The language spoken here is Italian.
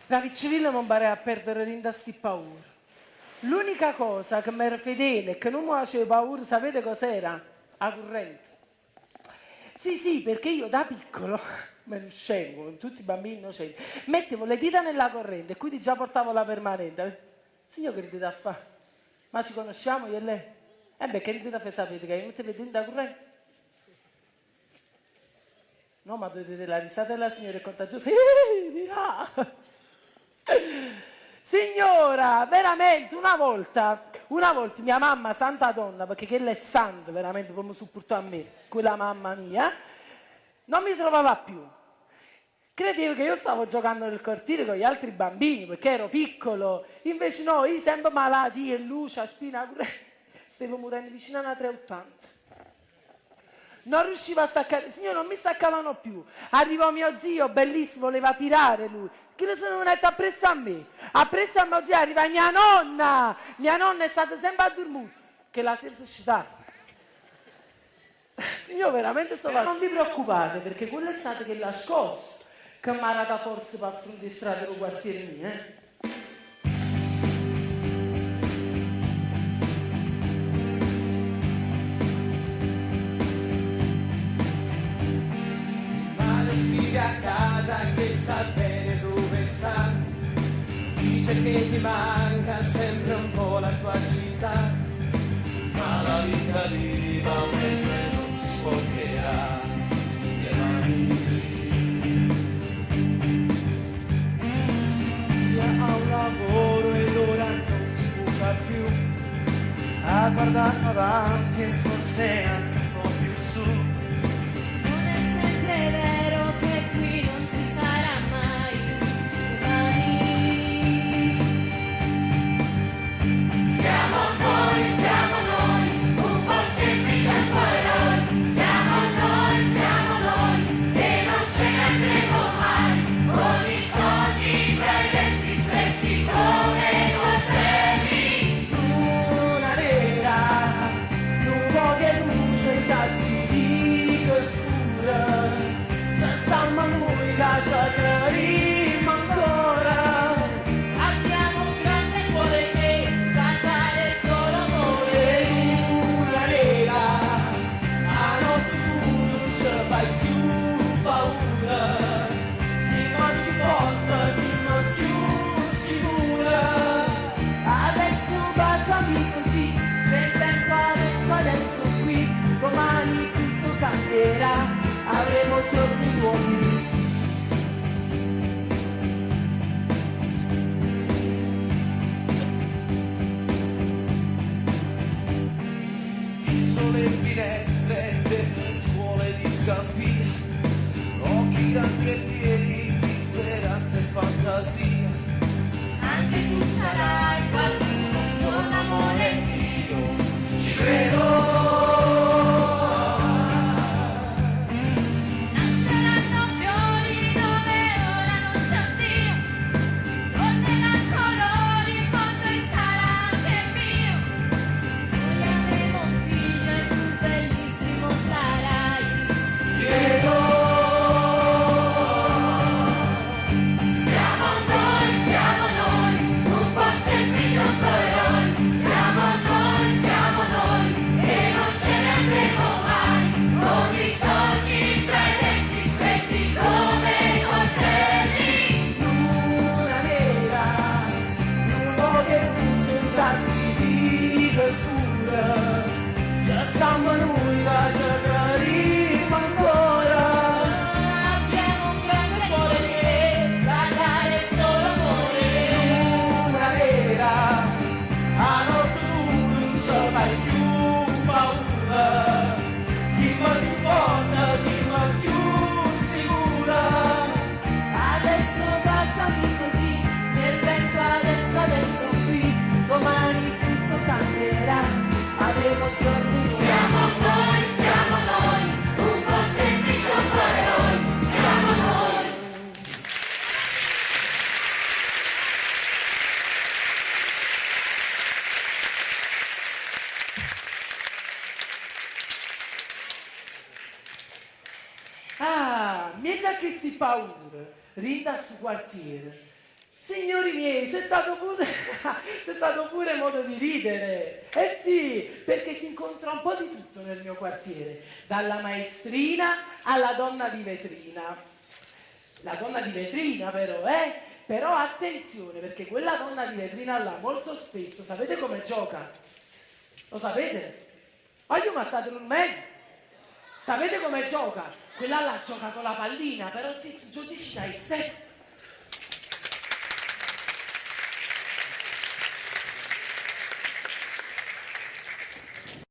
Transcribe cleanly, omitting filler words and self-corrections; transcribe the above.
La picciolina non pare a perdere rinda sti paura. L'unica cosa che mi era fedele e che non mi faceva paura, sapete cos'era? La corrente. Sì, perché io da piccolo, me ne uscevo, con tutti i bambini innocenti, mettevo le dita nella corrente e quindi già portavo la permanente. Signor, che dita fa? Ma ci conosciamo io e lei? Beh, che dita fa sapete che io mettevo le dita nella corrente? No, ma dovete vedere la risata della signora è contagiosa. Signora, veramente, una volta mia mamma, santa donna, perché quella è santa, veramente, come supportò a me, quella mamma mia, non mi trovava più. Credevo che io stavo giocando nel cortile con gli altri bambini, perché ero piccolo. Invece no, io sempre malattia, luce, spina, stavo morendo vicino a una 380. Non riuscivo a staccare, signore, non mi staccavano più. Arrivò mio zio, bellissimo, voleva tirare lui. Che lo sono venuto appresso a me. Appresso a mio zio arriva mia nonna. Mia nonna è stata sempre a dormire, che la sera suscitava. Signore, veramente sto facendo. Non vi preoccupate, perché quello è stato che l'ha scosso, che mi ha dato forza per affrontare strada del quartiere mio, a casa che sta bene dove sta, dice che ti manca sempre un po' la sua città, ma la vita viva mentre non si sporcherà le mani lì. Ha un lavoro ed ora non si buca più, ha guardato avanti e forse anche un po' più su. Non è sempre vero che qui non ci sarà mai domani. Siamo noi, un po' semplici un po' eroi. Siamo noi, e non ce ne andremo mai. Con i soldi tra i denti stretti come coltelli. Luna nera, non voglio luce, cazzi di scura. Già siamo noi, lascia carino ancora. Abbiamo un grande cuore che sa dare solo amore. Luna nera, a notte non ci fai più paura. Siamo più forte, siamo più sicura. Adesso baciami così, nel tempo adesso qui, domani tutto cambierà, avremo giorni nuovi. Le finestre delle scuole di Scampia, occhi grandi e pieni di speranza e fantasia. Anche tu sarai qualcuno, un giorno amore mio, Ci credo. nasceranno fiori dove ora non c'è Dio, torneranno colori, in fondo e sarà anche mio. Noi avremo un figlio e tu bellissimo sarai. Credo. Siamo noi, un po' semplici un po' eroi. Siamo noi, e non ce ne andremo mai. Con i soldi tra i denti stretti come coltelli. Luna nera, non voglio luce, tassi di scura. Già siamo noi, lascia carino ancora. Abbiamo un grande cuore che sa dare solo amore. Luna nera, a notte non ci fai più paura. Siamo più forte, siamo più sicura. Adesso baciami così, nel vento adesso qui, domani tutto cambierà, avremo giorni. Siamo noi, un po' semplici un po' eroi. Siamo noi. Ah, mica che si paura, rinda sul quartiere. Signori miei, c'è stato pure modo di ridere. Eh sì, perché si incontra un po' di tutto nel mio quartiere, dalla maestrina alla donna di vetrina. La donna di vetrina però, Però attenzione, perché quella donna di vetrina là molto spesso, sapete come gioca? Lo sapete? Voglio ma state un me? Sapete come gioca? Quella là gioca con la pallina, però si giudici dai sé.